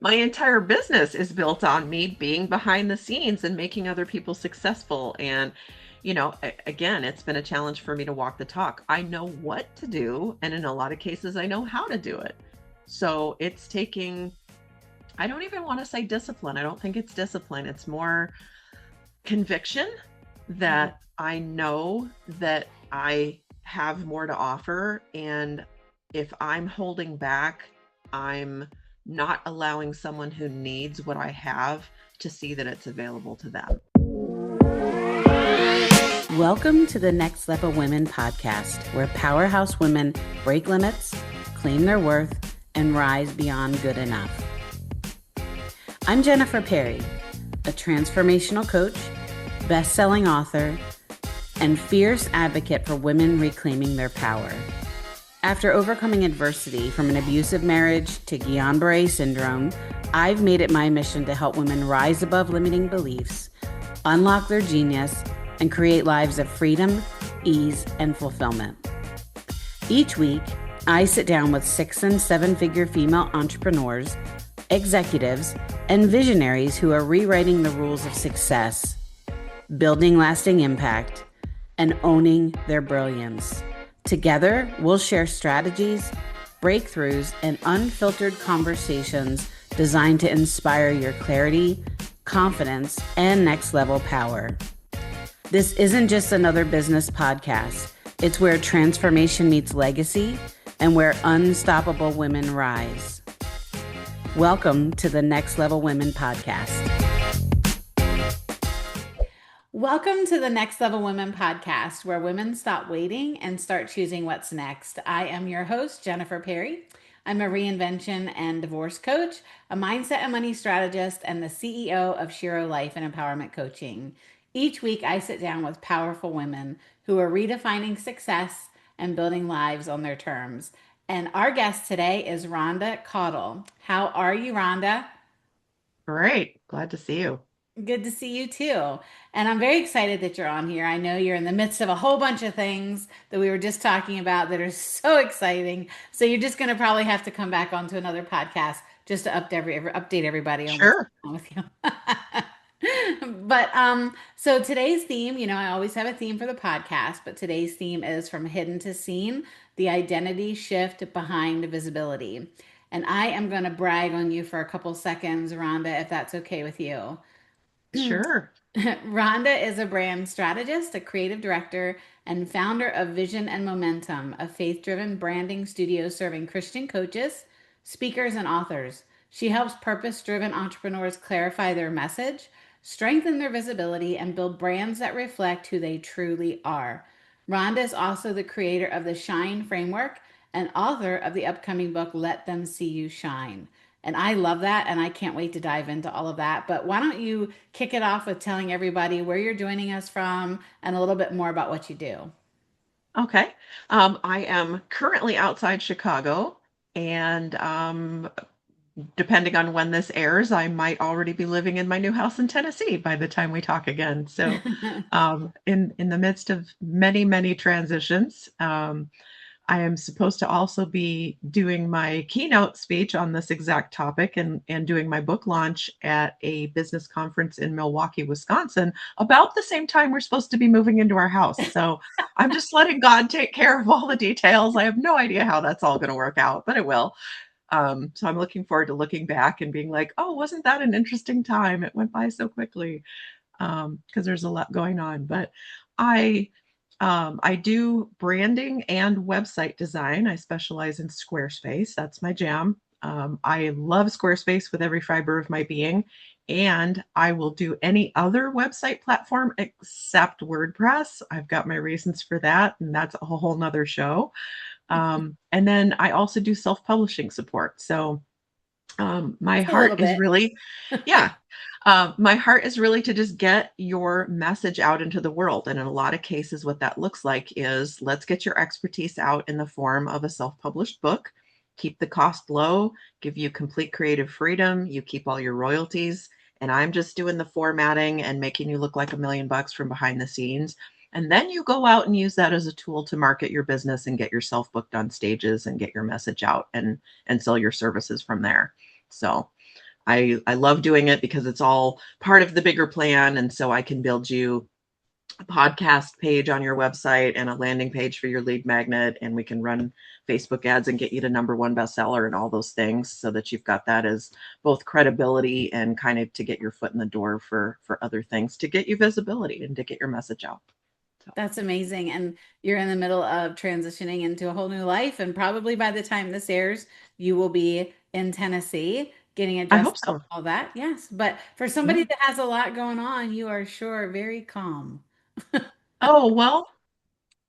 my entire business is built on me being behind the scenes and making other people successful. And, again, it's been a challenge for me to walk the talk. I know what to do, and in a lot of cases, I know how to do it. So it's taking, I don't even want to say discipline. I don't think it's discipline. It's more conviction that I know that I have more to offer. And if I'm holding back, I'm not allowing someone who needs what I have to see that it's available to them. Welcome to the Next Level Women podcast, where powerhouse women break limits, claim their worth, and rise beyond good enough. I'm Jennifer Perri, a transformational coach, best-selling author, and fierce advocate for women reclaiming their power. After overcoming adversity from an abusive marriage to Guillain-Barré syndrome, I've made it my mission to help women rise above limiting beliefs, unlock their genius, and create lives of freedom, ease, and fulfillment. Each week, I sit down with 6- and 7-figure female entrepreneurs, executives, and visionaries who are rewriting the rules of success, building lasting impact, and owning their brilliance. Together, we'll share strategies, breakthroughs, and unfiltered conversations designed to inspire your clarity, confidence, and next level power. This isn't just another business podcast. It's where transformation meets legacy and where unstoppable women rise. Welcome to the Next Level Women podcast. Welcome to the Next Level Women podcast, where women stop waiting and start choosing what's next. I am your host, Jennifer Perri. I'm a reinvention and divorce coach, a mindset and money strategist, and the CEO of Shiro Life and Empowerment Coaching. Each week, I sit down with powerful women who are redefining success and building lives on their terms. And our guest today is Rhonda Caudill. How are you, Rhonda? Great. Glad to see you. Good to see you too. And I'm very excited that you're on here. I know you're in the midst of a whole bunch of things that we were just talking about that are so exciting. So you're just going to probably have to come back onto another podcast just to update everybody on what's Sure. going on with you. But so today's theme, I always have a theme for the podcast, but today's theme is from hidden to seen, the identity shift behind visibility. And I am going to brag on you for a couple seconds, Rhonda, if that's okay with you. Sure. Rhonda is a brand strategist, a creative director, and founder of Vision and Momentum, a faith-driven branding studio serving Christian coaches, speakers, and authors. She helps purpose-driven entrepreneurs clarify their message, strengthen their visibility, and build brands that reflect who they truly are. Rhonda is also the creator of the Shine Framework and author of the upcoming book, Let Them See You Shine. And I love that, and I can't wait to dive into all of that. But why don't you kick it off with telling everybody where you're joining us from and a little bit more about what you do? Okay. I am currently outside Chicago, and depending on when this airs, I might already be living in my new house in Tennessee by the time we talk again. So, in the midst of many, many transitions, I am supposed to also be doing my keynote speech on this exact topic and doing my book launch at a business conference in Milwaukee, Wisconsin, about the same time we're supposed to be moving into our house. So I'm just letting God take care of all the details. I have no idea how that's all going to work out, but it will. So I'm looking forward to looking back and being like, oh, wasn't that an interesting time? It went by so quickly because there's a lot going on. But I I do branding and website design. I specialize in Squarespace. That's my jam. I love Squarespace with every fiber of my being, and I will do any other website platform except WordPress. I've got my reasons for that, and that's a whole nother show. And then I also do self-publishing support. So my A little heart is bit. really, yeah, my heart is really to just get your message out into the world. And in a lot of cases, what that looks like is let's get your expertise out in the form of a self-published book, keep the cost low, give you complete creative freedom, you keep all your royalties. And I'm just doing the formatting and making you look like $1 million from behind the scenes. And then you go out and use that as a tool to market your business and get yourself booked on stages and get your message out and sell your services from there. So I love doing it because it's all part of the bigger plan. And so I can build you a podcast page on your website and a landing page for your lead magnet, and we can run Facebook ads and get you to number one bestseller and all those things, so that you've got that as both credibility and kind of to get your foot in the door for other things, to get you visibility and to get your message out. So That's amazing. And you're in the middle of transitioning into a whole new life. And probably by the time this airs, you will be in Tennessee getting I adjusted hope to so. all that. Yes. But for Yeah. somebody that has a lot going on, you are sure very calm. Oh, well,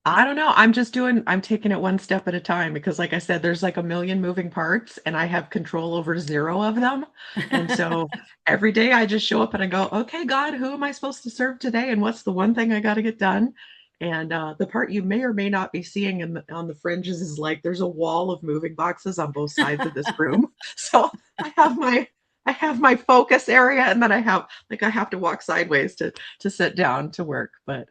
I don't know. I'm taking it one step at a time because, like I said, there's like a million moving parts and I have control over zero of them. And so every day I just show up and I go, okay, God, who am I supposed to serve today? And what's the one thing I got to get done? And the part you may or may not be seeing on the fringes is like there's a wall of moving boxes on both sides of this room. So I have my I have my focus area, and then I have to walk sideways to sit down to work. But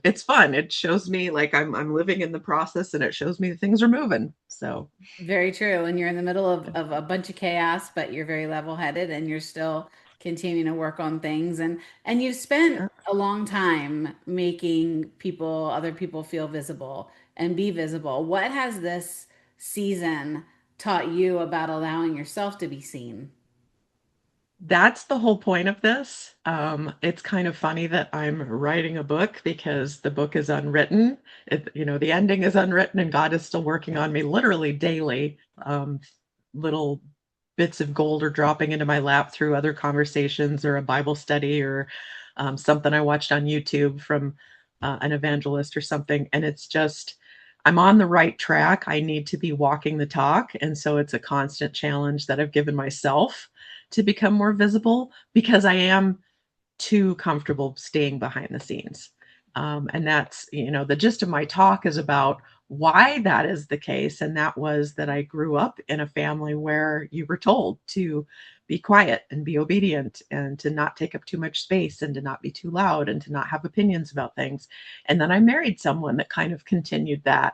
it's fun. It shows me like I'm living in the process, and it shows me that things are moving. So Very true. And you're in the middle of a bunch of chaos, but you're very level-headed and you're still continuing to work on things. And you've spent yeah. a long time making other people feel visible and be visible. What has this season taught you about allowing yourself to be seen? That's the whole point of this. It's kind of funny that I'm writing a book because the book is unwritten. The ending is unwritten, and God is still working on me literally daily. Little bits of gold are dropping into my lap through other conversations or a Bible study or something I watched on YouTube from an evangelist or something. And it's just, I'm on the right track. I need to be walking the talk. And so it's a constant challenge that I've given myself to become more visible because I am too comfortable staying behind the scenes. And that's, the gist of my talk is about why that is the case. And that was that I grew up in a family where you were told to be quiet and be obedient and to not take up too much space and to not be too loud and to not have opinions about things. And then I married someone that kind of continued that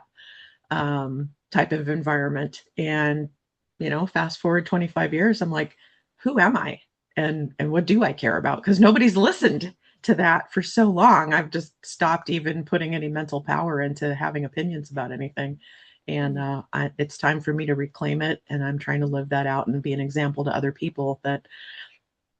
type of environment. And, fast forward 25 years, I'm like, who am I? And what do I care about? Because nobody's listened to that for so long. I've just stopped even putting any mental power into having opinions about anything. And it's time for me to reclaim it. And I'm trying to live that out and be an example to other people that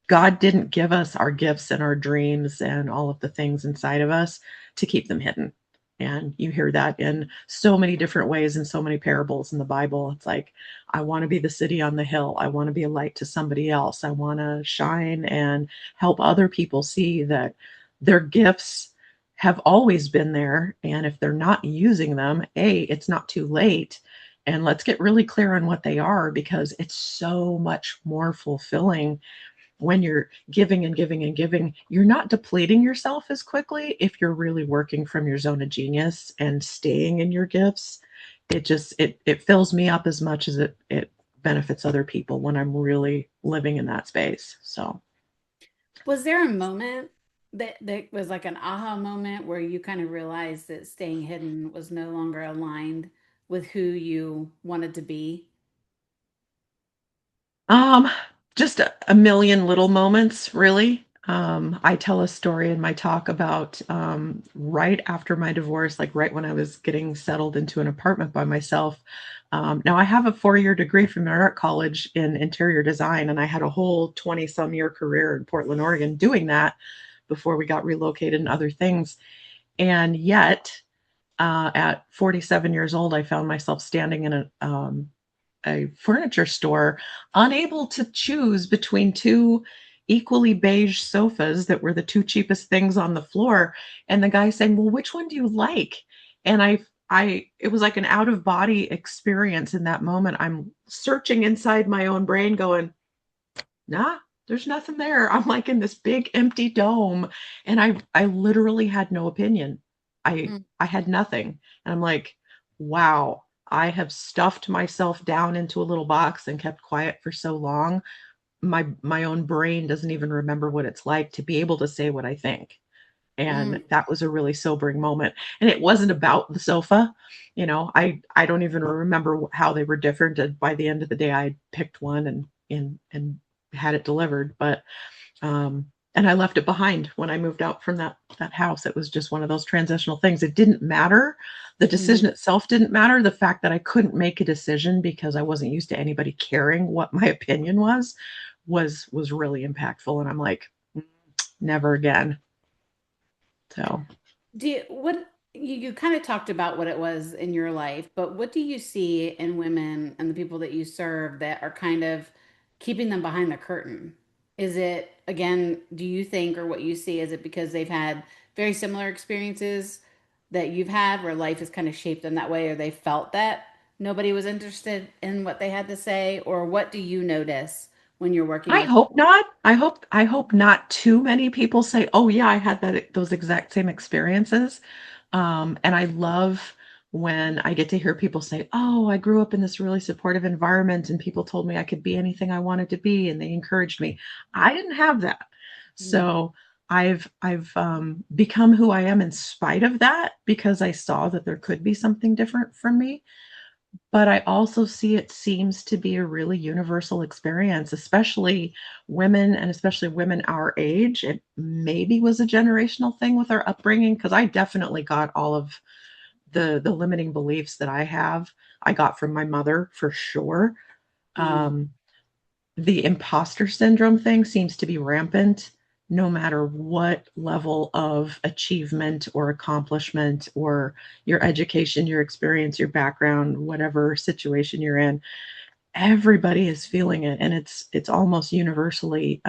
God didn't give us our gifts and our dreams and all of the things inside of us to keep them hidden. And you hear that in so many different ways in so many parables in the Bible. It's like, I want to be the city on the hill. I want to be a light to somebody else. I want to shine and help other people see that their gifts have always been there. And if they're not using them, it's not too late. And let's get really clear on what they are because it's so much more fulfilling when you're giving and giving and giving. You're not depleting yourself as quickly if you're really working from your zone of genius and staying in your gifts. It fills me up as much as it benefits other people when I'm really living in that space. So Was there a moment that was like an aha moment where you kind of realized that staying hidden was no longer aligned with who you wanted to be? Um, just a million little moments, really. I tell a story in my talk about right after my divorce, like right when I was getting settled into an apartment by myself. Now, I have a 4-year degree from art college in interior design, and I had a whole 20 some year career in Portland, Oregon doing that before we got relocated and other things. And yet, at 47 years old, I found myself standing in a furniture store, unable to choose between two equally beige sofas that were the two cheapest things on the floor. And the guy saying, "Well, which one do you like?" And it was like an out of body experience in that moment. I'm searching inside my own brain, going, nah, there's nothing there. I'm like in this big empty dome. And I literally had no opinion. I had nothing. And I'm like, wow, I have stuffed myself down into a little box and kept quiet for so long. My own brain doesn't even remember what it's like to be able to say what I think. And Mm. that was a really sobering moment. And it wasn't about the sofa. I don't even remember how they were different. And by the end of the day, I picked one and had it delivered, but and I left it behind when I moved out from that house. It was just one of those transitional things. It didn't matter. The Mhm. decision itself didn't matter. The fact that I couldn't make a decision because I wasn't used to anybody caring what my opinion was really impactful. And I'm like, "Mm, never again." So Do you, what you kind of talked about what it was in your life, but what do you see in women and the people that you serve that are kind of keeping them behind the curtain? Is it, again, do you think, or what you see, is it because they've had very similar experiences that you've had where life has kind of shaped them that way, or they felt that nobody was interested in what they had to say? Or what do you notice when you're working I with hope people? not. I hope not too many people say, "Oh yeah, I had those exact same experiences." And I love when I get to hear people say, "Oh, I grew up in this really supportive environment and people told me I could be anything I wanted to be and they encouraged me." I didn't have that. Mm. So I've become who I am in spite of that because I saw that there could be something different from me. But I also see it seems to be a really universal experience, especially women and especially women our age. It maybe was a generational thing with our upbringing because I definitely got all of the limiting beliefs that I have, I got from my mother for sure. Mm. Um, the imposter syndrome thing seems to be rampant no matter what level of achievement or accomplishment or your education, your experience, your background, whatever situation you're in. Everybody is feeling it, and it's almost universally,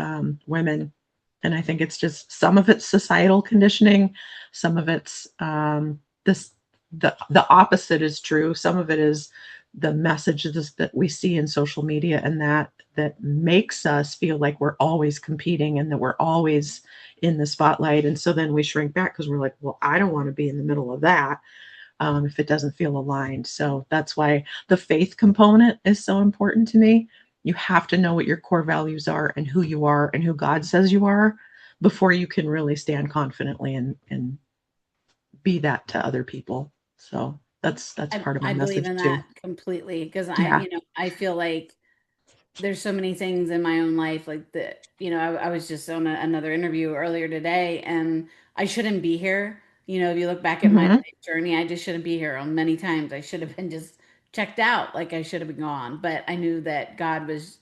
women, and I think it's just some of it's societal conditioning, some of it's, this the opposite is true, some of it is the messages that we see in social media and that makes us feel like we're always competing and that we're always in the spotlight, and so then we shrink back because 'cause we're like, "Well, I don't wanna be in the middle of that." If it doesn't feel aligned. So that's why the faith component is so important to me. You have to know what your core values are and who God says you are before you can really stand confidently and be that to other people. So that's part of my I believe message in that too. completely because Yeah. I feel like there's so many things in my own life like I was just on another interview earlier today and I shouldn't be here. If you look back at my Mhm. life journey, I just shouldn't be here. On many times I should have been just checked out, like I should have been gone, but I knew that God was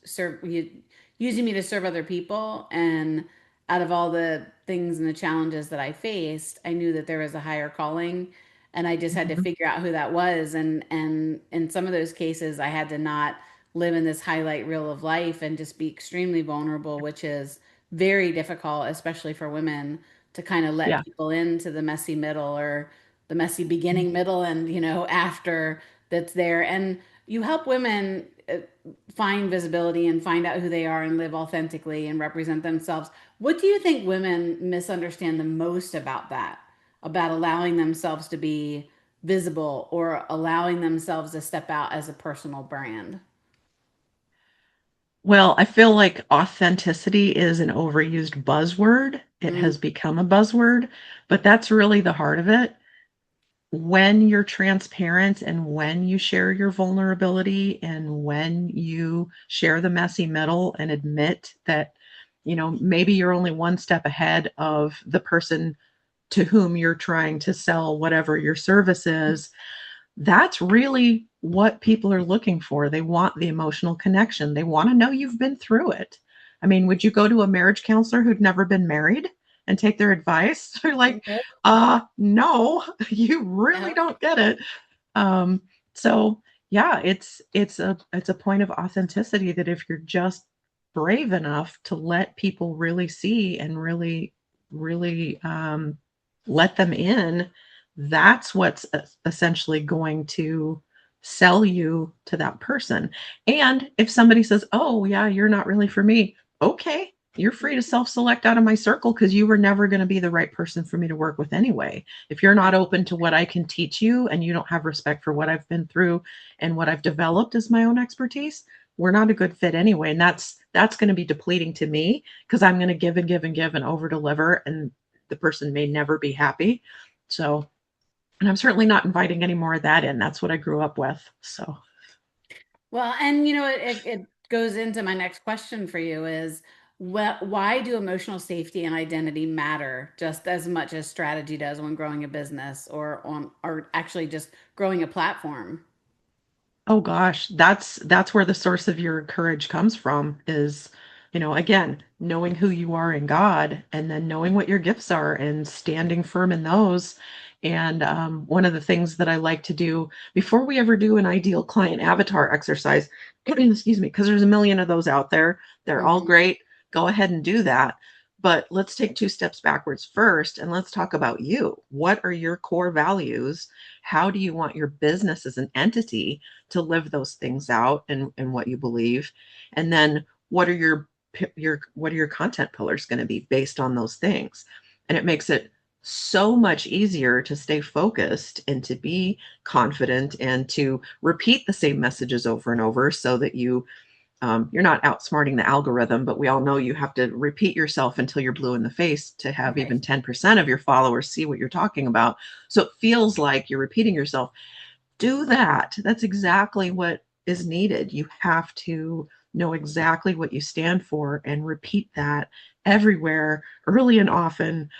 using me to serve other people. And out of all the things and the challenges that I faced, I knew that there was a higher calling, and I just had to Mhm. figure out who that was. And in some of those cases I had to not live in this highlight reel of life and just be extremely vulnerable, which is very difficult, especially for women, to kind of let Yeah. people into the messy middle, or the messy beginning, middle, and after that's there. And you help women find visibility and find out who they are and live authentically and represent themselves. What do you think women misunderstand the most about that? About allowing themselves to be visible or allowing themselves to step out as a personal brand? Well, I feel like authenticity is an overused buzzword. It Mm, has become a buzzword, but that's really the heart of it. When you're transparent and when you share your vulnerability and when you share the messy middle and admit that, maybe you're only one step ahead of the person to whom you're trying to sell whatever your service is, that's really what people are looking for. They want the emotional connection. They want to know you've been through it. I mean, would you go to a marriage counselor who'd never been married and take their advice? They're like, nope, no, you really nope. don't get it. Um, so yeah, it's a point of authenticity that if you're just brave enough to let people really see and really let them in, that's what's essentially going to sell you to that person. And if somebody says, "Oh, yeah, you're not really for me," okay, you're free to self-select out of my circle because you were never going to be the right person for me to work with anyway. If you're not open to what I can teach you and you don't have respect for what I've been through and what I've developed as my own expertise, we're not a good fit anyway. And that's going to be depleting to me because I'm going to give and give and give and over deliver, and the person may never be happy. So, and I'm certainly not inviting any more of that in. That's what I grew up with. So, Well, and goes into my next question for you is why do emotional safety and identity matter just as much as strategy does when growing a business or actually just growing a platform? Oh gosh, that's where the source of your courage comes from is, again, knowing who you are in God and then knowing what your gifts are and standing firm in those. And one of the things that I like to do before we ever do an ideal client avatar exercise, excuse me, because there's a million of those out there. They're all Mhm. great. Go ahead and do that. But let's take two steps backwards first and let's talk about you. What are your core values? How do you want your business as an entity to live those things out and what you believe? And then what are your content pillars going to be based on those things? And it makes it so much easier to stay focused and to be confident and to repeat the same messages over and over so that you're not outsmarting the algorithm, but we all know you have to repeat yourself until you're blue in the face to have Right. even 10% of your followers see what you're talking about. So it feels like you're repeating yourself. Do that. That's exactly what is needed. You have to know exactly what you stand for and repeat that everywhere, early and often,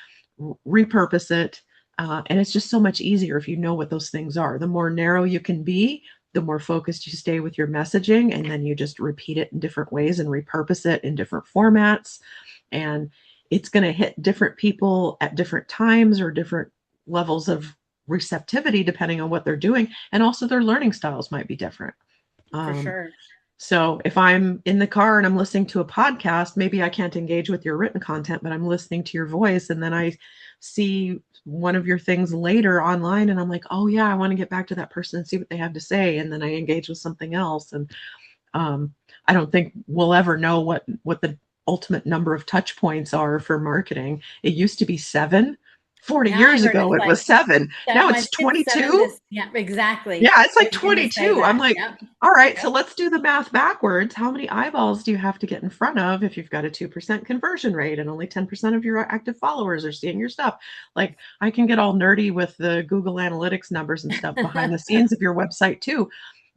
repurpose it. And it's just so much easier if you know what those things are. The more narrow you can be, the more focused you stay with your messaging, and then you just repeat it in different ways and repurpose it in different formats. And it's going to hit different people at different times or different levels of receptivity depending on what they're doing. And also their learning styles might be different. For Um, sure. so if I'm in the car and I'm listening to a podcast, maybe I can't engage with your written content, but I'm listening to your voice. And then I see one of your things later online and I'm like, oh yeah, I want to get back to that person and see what they have to say. And then I engage with something else. And um, I don't think we'll ever know what the ultimate number of touch points are for marketing. It used to be seven. 40 Now I years heard ago, it's it like was seven. Now my it's six, seven 22. this yeah, exactly. Yeah, it's I like was gonna say 22. I'm that. like, Yep. all right, so Yep. let's do the math backwards. How many eyeballs do you have to get in front of if you've got a 2% conversion rate and only 10% of your active followers are seeing your stuff? Like, I can get all nerdy with the Google Analytics numbers and stuff behind the scenes of your website too.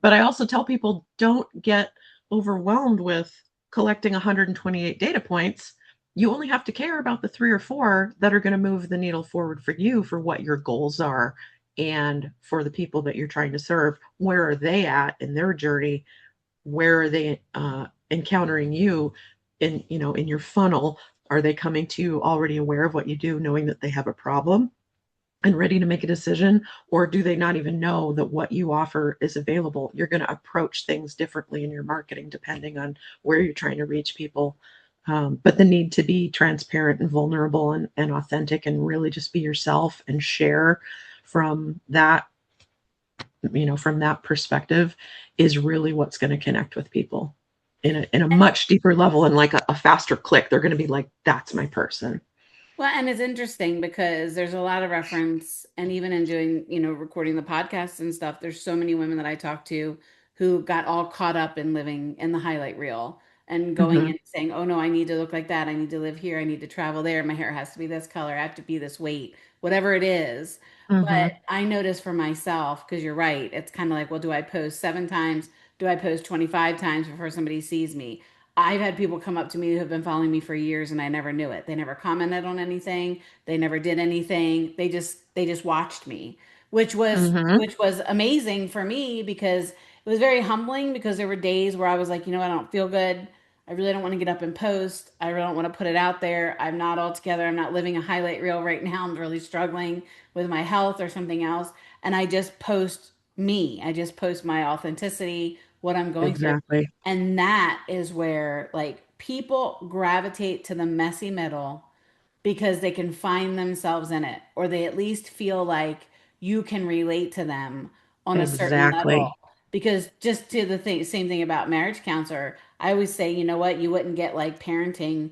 But I also tell people don't get overwhelmed with collecting 128 data points. You only have to care about the three or four that are going to move the needle forward for you for what your goals are and for the people that you're trying to serve. Where are they at in their journey? Where are they encountering you in your funnel? Are they coming to you already aware of what you do, knowing that they have a problem and ready to make a decision? Or do they not even know that what you offer is available? You're going to approach things differently in your marketing depending on where you're trying to reach people. But the need to be transparent and vulnerable and authentic and really just be yourself and share from that, from that perspective is really what's going to connect with people in a much deeper level and like a faster click. They're going to be like, that's my person. Well, and it's interesting because there's a lot of reference, and even in doing, recording the podcasts and stuff, there's so many women that I talk to who got all caught up in living in the highlight reel and going Mm-hmm. in saying, oh no, I need to look like that. I need to live here. I need to travel there. My hair has to be this color. I have to be this weight, whatever it is. Mm-hmm. But I notice for myself, because you're right, it's kind of like, well, do I post 7 times? Do I post 25 times before somebody sees me? I've had people come up to me who have been following me for years and I never knew it. They never commented on anything. They never did anything. They just watched me, which was Mm-hmm. which was amazing for me because it was very humbling because there were days where I was like, you know, I don't feel good. I really don't want to get up and post. I really don't want to put it out there. I'm not all together. I'm not living a highlight reel right now. I'm really struggling with my health or something else. And I just post me. I just post my authenticity, what I'm going through. Exactly. And that is where like people gravitate to the messy middle because they can find themselves in it, or they at least feel like you can relate to them on a certain level. Exactly. Because just to the thing, same thing about marriage counselor, I always say, you know what, you wouldn't get like parenting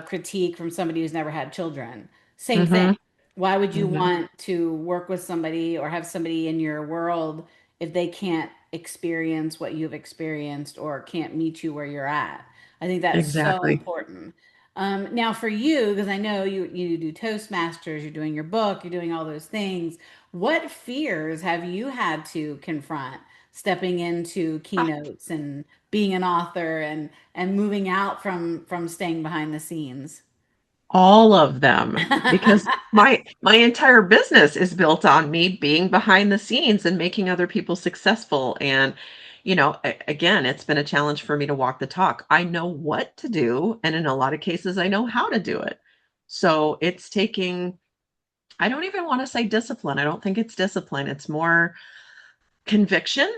critique from somebody who's never had children. Same thing. Mm-hmm. Why would you Mm-hmm. want to work with somebody or have somebody in your world if they can't experience what you've experienced or can't meet you where you're at? I think that's so Exactly. important. Now for you, because I know you do Toastmasters, you're doing your book, you're doing all those things. What fears have you had to confront stepping into keynotes and being an author and moving out from staying behind the scenes? All of them, because my entire business is built on me being behind the scenes and making other people successful. And again, it's been a challenge for me to walk the talk. I know what to do, and in a lot of cases I know how to do it. So it's taking, I don't even want to say discipline. I don't think it's discipline. It's more conviction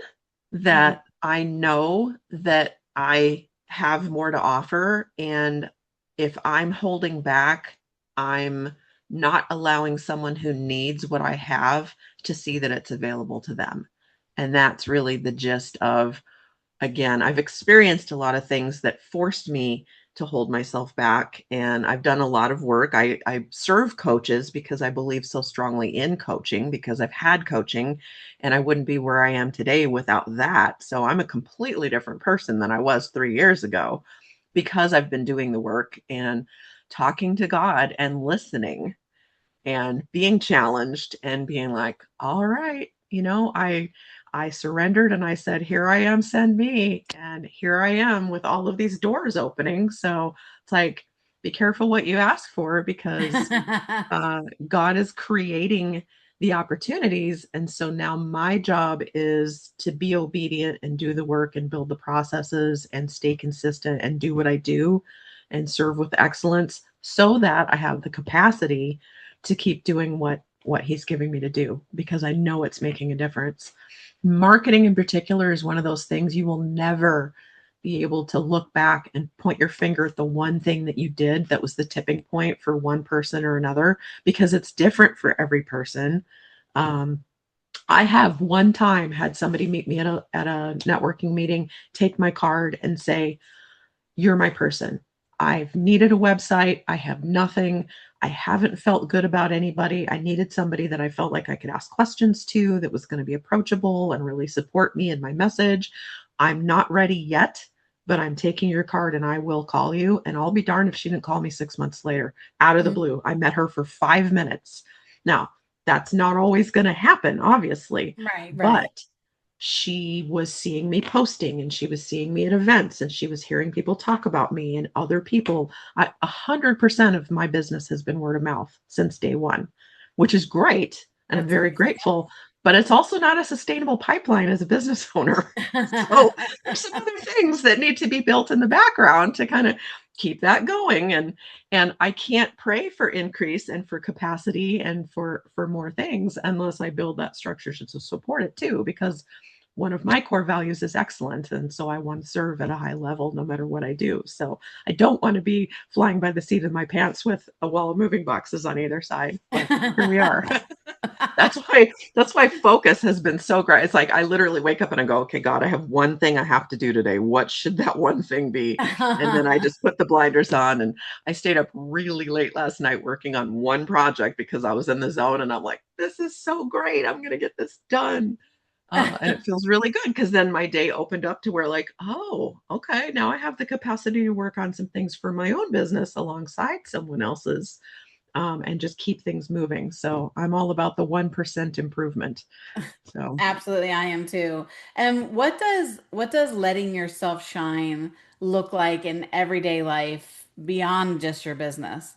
Mhm. that I know that I have more to offer. And if I'm holding back, I'm not allowing someone who needs what I have to see that it's available to them. And that's really the gist of, again, I've experienced a lot of things that forced me to hold myself back. And I've done a lot of work. I serve coaches because I believe so strongly in coaching, because I've had coaching and I wouldn't be where I am today without that. So I'm a completely different person than I was 3 years ago because I've been doing the work and talking to God and listening and being challenged and being like, all right, I surrendered and I said, here I am, send me. And here I am with all of these doors opening. So it's like, be careful what you ask for, because God is creating the opportunities. And so now my job is to be obedient and do the work and build the processes and stay consistent and do what I do and serve with excellence so that I have the capacity to keep doing what he's giving me to do, because I know it's making a difference. Marketing in particular is one of those things you will never be able to look back and point your finger at the one thing that you did that was the tipping point for one person or another, because it's different for every person. Um, I have one time had somebody meet me at a networking meeting, take my card and say, you're my person. I've needed a website. I have nothing. I haven't felt good about anybody. I needed somebody that I felt like I could ask questions to, that was going to be approachable and really support me in my message. I'm not ready yet, but I'm taking your card and I will call you. And I'll be darned if she didn't call me 6 months later out of the Mm. blue. I met her for 5 minutes. Now, that's not always going to happen, obviously, Right, right. but she was seeing me posting and she was seeing me at events and she was hearing people talk about me and other people. 100% of my business has been word of mouth since day one, which is great. And I'm That's very amazing. grateful, but it's also not a sustainable pipeline as a business owner. So there's some other things that need to be built in the background to kind of keep that going. And I can't pray for increase and for capacity and for more things unless I build that structure to support it too, because one of my core values is excellence. And so I want to serve at a high level no matter what I do. So I don't want to be flying by the seat of my pants with a wall of moving boxes on either side. But here we are. That's why focus has been so great. It's like I literally wake up and I go, okay, God, I have one thing I have to do today. What should that one thing be? And then I just put the blinders on, and I stayed up really late last night working on one project because I was in the zone and I'm like, this is so great. I'm gonna get this done. And it feels really good because then my day opened up to where, like, oh, okay, now I have the capacity to work on some things for my own business alongside someone else's, and just keep things moving. So I'm all about the 1% improvement. So, Absolutely, I am too. And what does letting yourself shine look like in everyday life beyond just your business?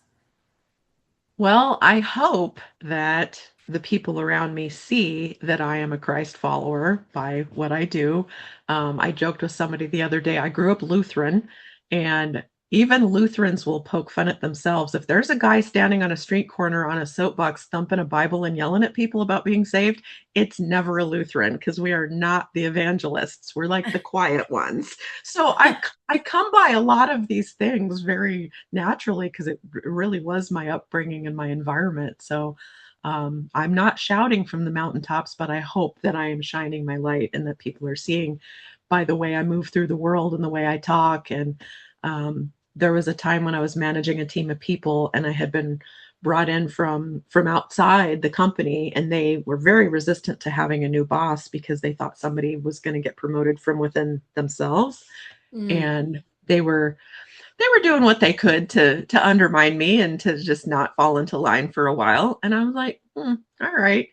well, I hope that the people around me see that I am a Christ follower by what I do. I joked with somebody the other day. I grew up Lutheran, and even Lutherans will poke fun at themselves. If there's a guy standing on a street corner on a soapbox thumping a Bible and yelling at people about being saved, it's never a Lutheran, because we are not the evangelists. We're like the quiet ones. So I come by a lot of these things very naturally because it really was my upbringing and my environment. So I'm not shouting from the mountaintops, but I hope that I am shining my light and that people are seeing by the way I move through the world and the way I talk. And there was a time when I was managing a team of people and I had been brought in from outside the company, and they were very resistant to having a new boss because they thought somebody was going to get promoted from within themselves. Mm. And they were doing what they could to undermine me and to just not fall into line for a while. And I was like, all right.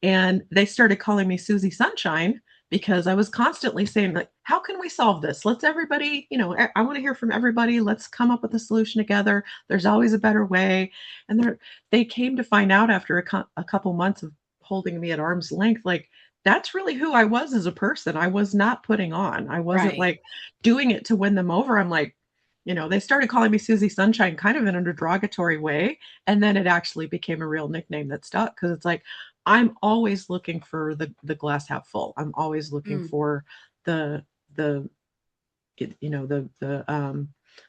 And they started calling me Susie Sunshine because I was constantly saying, like, how can we solve this? Let's everybody, I want to hear from everybody. Let's come up with a solution together. There's always a better way. And they came to find out after a couple months of holding me at arm's length, like, that's really who I was as a person. I was not putting on. I wasn't Right. like doing it to win them over. I'm like, they started calling me Susie Sunshine kind of in a derogatory way. And then it actually became a real nickname that stuck because it's like, I'm always looking for the glass half full. I'm always looking Mm, for the the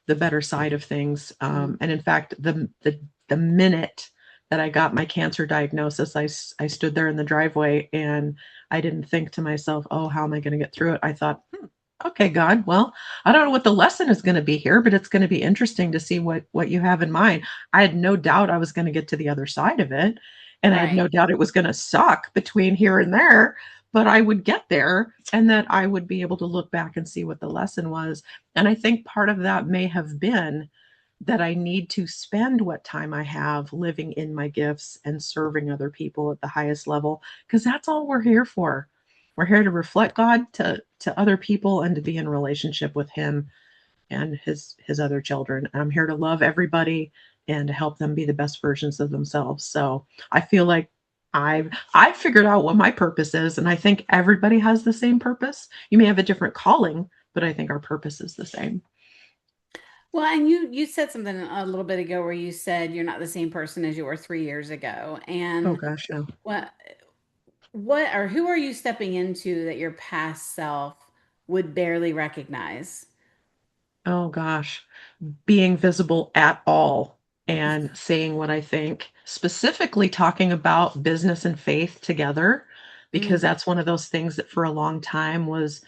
the better side of things. mm, And in fact, the minute that I got my cancer diagnosis, I stood there in the driveway and I didn't think to myself, oh, how am I going to get through it? I thought, okay, God, well, I don't know what the lesson is going to be here, but it's going to be interesting to see what you have in mind. I had no doubt I was going to get to the other side of it, and I had right. no doubt it was going to suck between here and there, but I would get there and that I would be able to look back and see what the lesson was. And I think part of that may have been that I need to spend what time I have living in my gifts and serving other people at the highest level, because that's all we're here for. We're here to reflect God to other people and to be in relationship with Him and His other children. I'm here to love everybody and to help them be the best versions of themselves. So I feel like I've figured out what my purpose is, and I think everybody has the same purpose. You may have a different calling, but I think our purpose is the same. Well, and you said something a little bit ago where you said you're not the same person as you were 3 years ago. Oh And gosh, no. what what or who are you stepping into that your past self would barely recognize? Oh gosh. Being visible at all and saying what I think, specifically talking about business and faith together, because Mm, that's one of those things that for a long time was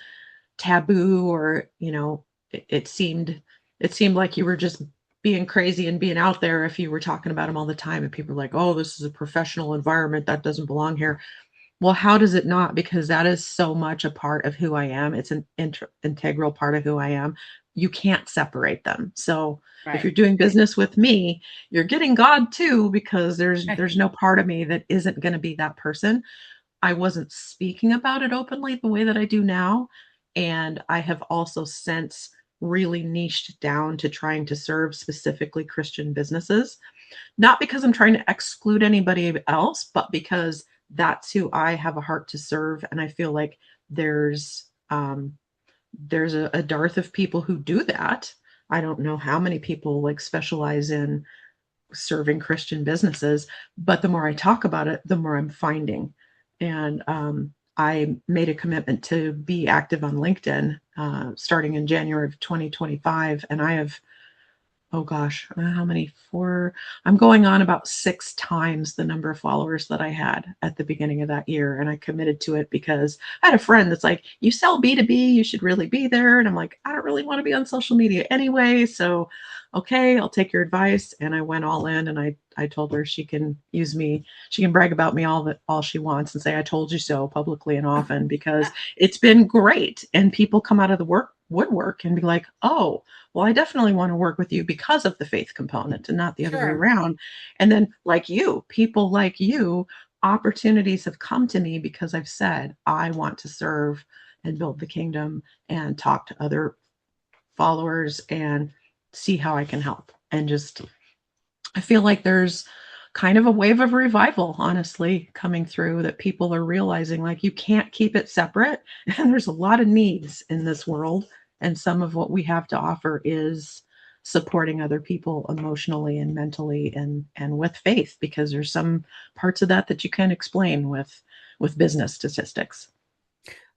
taboo, or, it seemed like you were just being crazy and being out there if you were talking about them all the time. And people were like, oh, this is a professional environment that doesn't belong here. Well, how does it not? Because that is so much a part of who I am. It's an integral part of who I am. You can't separate them. So if right. you're doing business with me, you're getting God too, because there's Right. no part of me that isn't going to be that person. I wasn't speaking about it openly the way that I do now, and I have also since really niched down to trying to serve specifically Christian businesses, not because I'm trying to exclude anybody else, but because that's who I have a heart to serve. And I feel like there's a dearth of people who do that. I don't know how many people like specialize in serving Christian businesses, but the more I talk about it, the more I'm finding. And I made a commitment to be active on LinkedIn starting in January of 2025, and I have, oh gosh, how many? Four. I'm going on about six times the number of followers that I had at the beginning of that year. And I committed to it because I had a friend that's like, you sell B2B, you should really be there. And I'm like, I don't really want to be on social media anyway. So, okay, I'll take your advice. And I went all in, and I told her she can use me, she can brag about me all she wants and say, I told you so publicly and often, because it's been great. And people come out of the woodwork and be like, oh, well, I definitely want to work with you because of the faith component and not the other way Sure. around. And then, like you, people like you, opportunities have come to me because I've said, I want to serve and build the kingdom and talk to other followers and see how I can help. And just, I feel like there's kind of a wave of revival, honestly, coming through, that people are realizing like you can't keep it separate. And there's a lot of needs in this world. And some of what we have to offer is supporting other people emotionally and mentally and with faith, because there's some parts of that you can't explain with business statistics.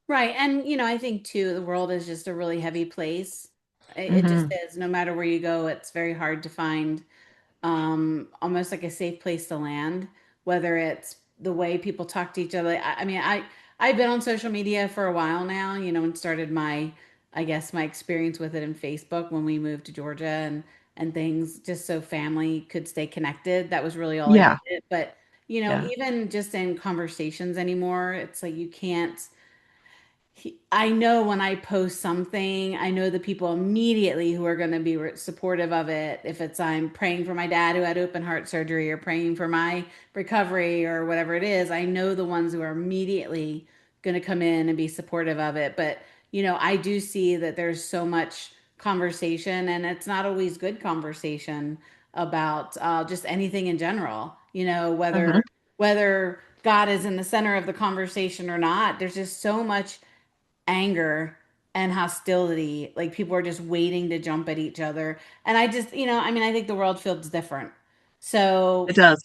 Right. And, I think too, the world is just a really heavy place. It just Hmm. is. No matter where you go, it's very hard to find almost like a safe place to land, whether it's the way people talk to each other. I mean, I've been on social media for a while now, and started I guess my experience with it in Facebook when we moved to Georgia and things just so family could stay connected. That was really all I Yeah. needed. But, Yeah. even just in conversations anymore, it's like you can't I know when I post something, I know the people immediately who are going to be supportive of it. If it's I'm praying for my dad who had open heart surgery or praying for my recovery or whatever it is, I know the ones who are immediately going to come in and be supportive of it. But, I do see that there's so much conversation, and it's not always good conversation about just anything in general, Mhm. whether God is in the center of the conversation or not. There's just so much anger and hostility. Like people are just waiting to jump at each other. And I just, I mean, I think the world feels different. So It does.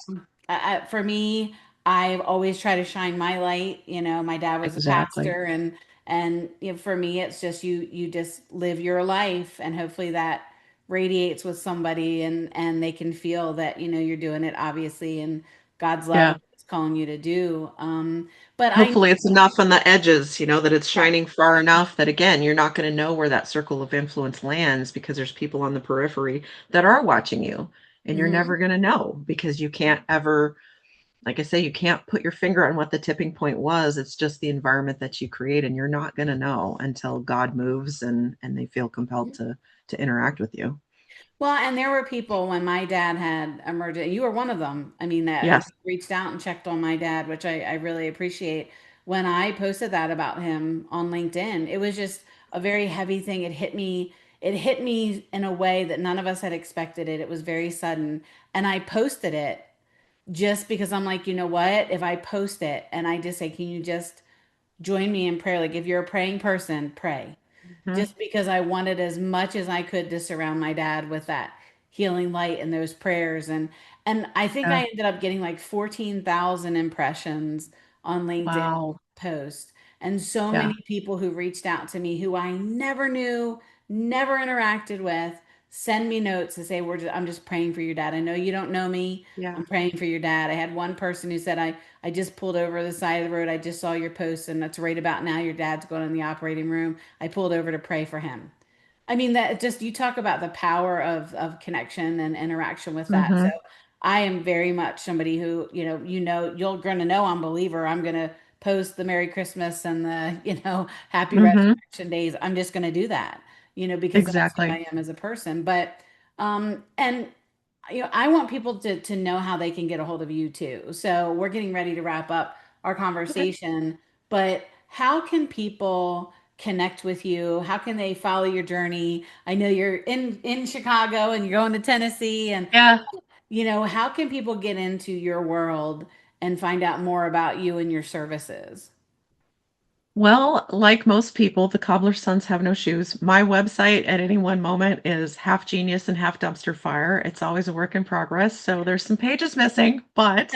for me, I've always tried to shine my light. My dad was a Exactly. pastor, and for me, it's just you just live your life, and hopefully that radiates with somebody, and they can feel that you're doing it obviously, and God's love Yeah. is what it's calling you to do. But I Hopefully it's enough on the edges, that it's yeah. shining far enough that again, you're not going to know where that circle of influence lands because there's people on the periphery that are watching you. And you're Hmm. never going to know because you can't ever, like I say, you can't put your finger on what the tipping point was. It's just the environment that you create, and you're not going to know until God moves and they feel compelled to interact with you. Well, and there were people when my dad had emerged. You were one of them. I mean, that Yes. reached out and checked on my dad, which I really appreciate. When I posted that about him on LinkedIn, it was just a very heavy thing. It hit me. It hit me in a way that none of us had expected it. It was very sudden, and I posted it just because I'm like, you know what? If I post it and I just say, can you just join me in prayer? Like, if you're a praying person, pray, Mhm. just because I wanted as much as I could to surround my dad with that healing light and those prayers. And I think Yeah. I ended up getting like 14,000 impressions on LinkedIn Wow. post, and so Yeah. many people who reached out to me who I never knew, never interacted with, send me notes to say I'm just praying for your dad. I know you don't know me. Yeah. I'm praying for your dad. I had one person who said, I just pulled over the side of the road. I just saw your post, and that's right about now. Your dad's going in the operating room. I pulled over to pray for him. I mean, that just, you talk about the power of connection and interaction with that. So Mhm. I am very much somebody who, you're going to know I'm a believer. I'm going to post the Merry Christmas and the, Happy Mhm. Resurrection Days. I'm just going to do that, because that's who Exactly. I am as a person. But, and I want people to know how they can get a hold of you too. So we're getting ready to wrap up our Okay. conversation, but how can people connect with you? How can they follow your journey? I know you're in Chicago and you're going to Tennessee, and Yeah. how can people get into your world and find out more about you and your services? Well, like most people, the cobbler's sons have no shoes. My website at any one moment is half genius and half dumpster fire. It's always a work in progress, so there's some pages missing, but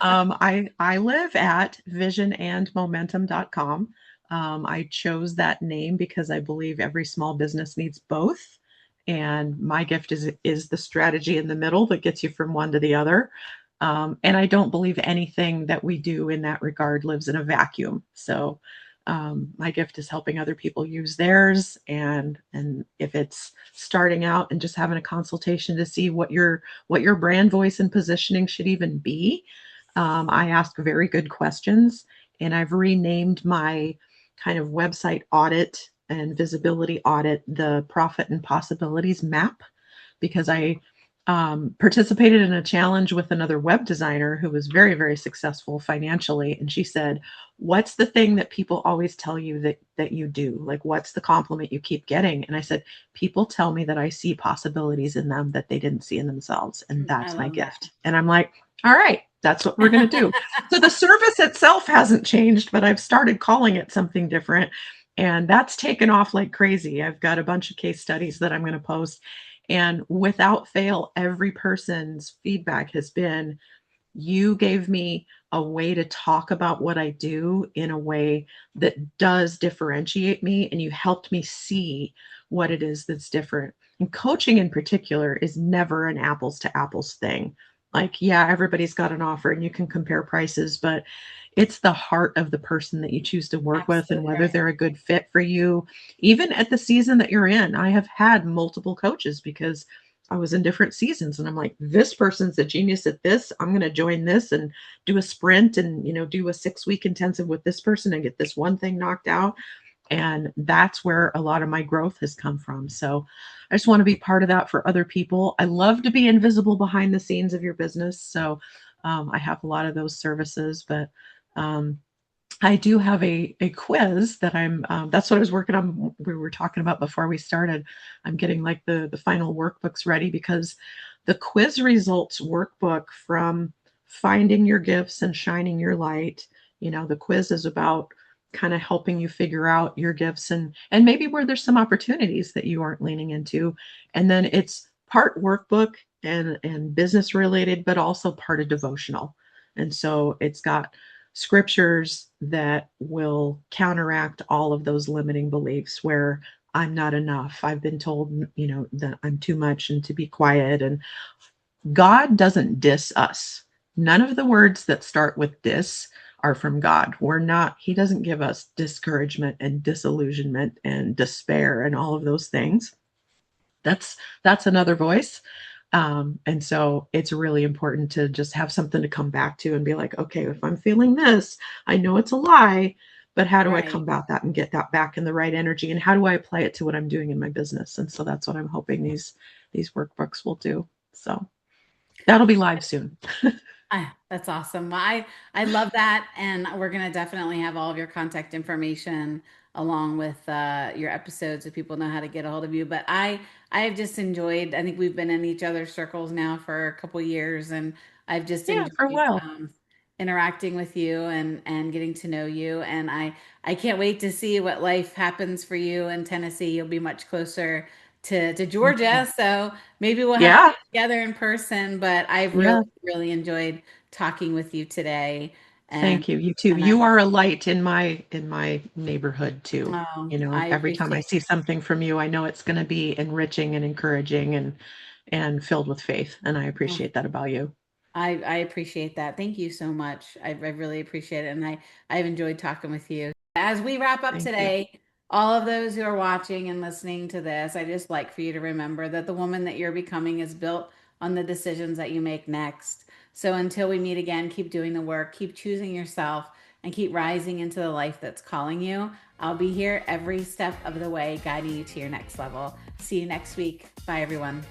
I live at visionandmomentum.com. I chose that name because I believe every small business needs both, and my gift is the strategy in the middle that gets you from one to the other. And I don't believe anything that we do in that regard lives in a vacuum. So my gift is helping other people use theirs, and if it's starting out and just having a consultation to see what your brand voice and positioning should even be. I ask very good questions, and I've renamed my kind of website audit and visibility audit the profit and possibilities map because I participated in a challenge with another web designer who was very, very successful financially. And she said, "What's the thing that people always tell you that you do? Like, what's the compliment you keep getting?" And I said, "People tell me that I see possibilities in them that they didn't see in themselves, and I that's my love gift." And I'm like, "All right, that's what we're going to do." So the service itself hasn't changed, but I've started calling it something different. And that's taken off like crazy. I've got a bunch of case studies that I'm going to post. And without fail, every person's feedback has been, you gave me a way to talk about what I do in a way that does differentiate me, and you helped me see what it is that's different. And coaching in particular is never an apples to apples thing. Like, yeah, everybody's got an offer and you can compare prices, but it's the heart of the person that you choose to work with and Absolutely whether right. they're a good fit for you. Even at the season that you're in, I have had multiple coaches because I was in different seasons and I'm like, this person's a genius at this. I'm going to join this and do a sprint and, do a 6-week intensive with this person and get this one thing knocked out. And that's where a lot of my growth has come from. So I just want to be part of that for other people. I love to be invisible behind the scenes of your business. So I have a lot of those services, but um, I do have a quiz that that's what I was working on. We were talking about before we started. I'm getting like the final workbooks ready because the quiz results workbook from finding your gifts and shining your light. The quiz is about kind of helping you figure out your gifts and maybe where there's some opportunities that you aren't leaning into. And then it's part workbook and business related, but also part of devotional. And so it's got scriptures that will counteract all of those limiting beliefs where I'm not enough. I've been told, that I'm too much and to be quiet. And God doesn't diss us. None of the words that start with diss are from God. He doesn't give us discouragement and disillusionment and despair and all of those things. That's another voice. And so it's really important to just have something to come back to and be like, okay, if I'm feeling this, I know it's a lie, but how do I Right. combat that and get that back in the right energy? And how do I apply it to what I'm doing in my business? And so that's what I'm hoping these workbooks will do. So that'll be live soon. Ah, that's awesome. Well, I love that, and we're gonna definitely have all of your contact information along with your episodes so people know how to get a hold of you. But I've just enjoyed. I think we've been in each other's circles now for a couple years, and I've just Yeah, for a enjoyed while. interacting with you and getting to know you. And I can't wait to see what life happens for you in Tennessee. You'll be much closer to Mhm. Georgia, so maybe we'll have to Yeah, get together in person. But I've yeah. really enjoyed talking with you today. And Thank you. You too. and I You are a light in my neighborhood too. oh, I Every time I appreciate see something from you, I know it's going to be enriching and encouraging and filled with faith, and I oh, appreciate that about you. I appreciate that. Thank you so much. I really appreciate it, and I've enjoyed talking with you. As we wrap up Thank you. today, all of those who are watching and listening to this, I just like for you to remember that the woman that you're becoming is built on the decisions that you make next. So until we meet again, keep doing the work, keep choosing yourself, and keep rising into the life that's calling you. I'll be here every step of the way, guiding you to your next level. See you next week. Bye, everyone.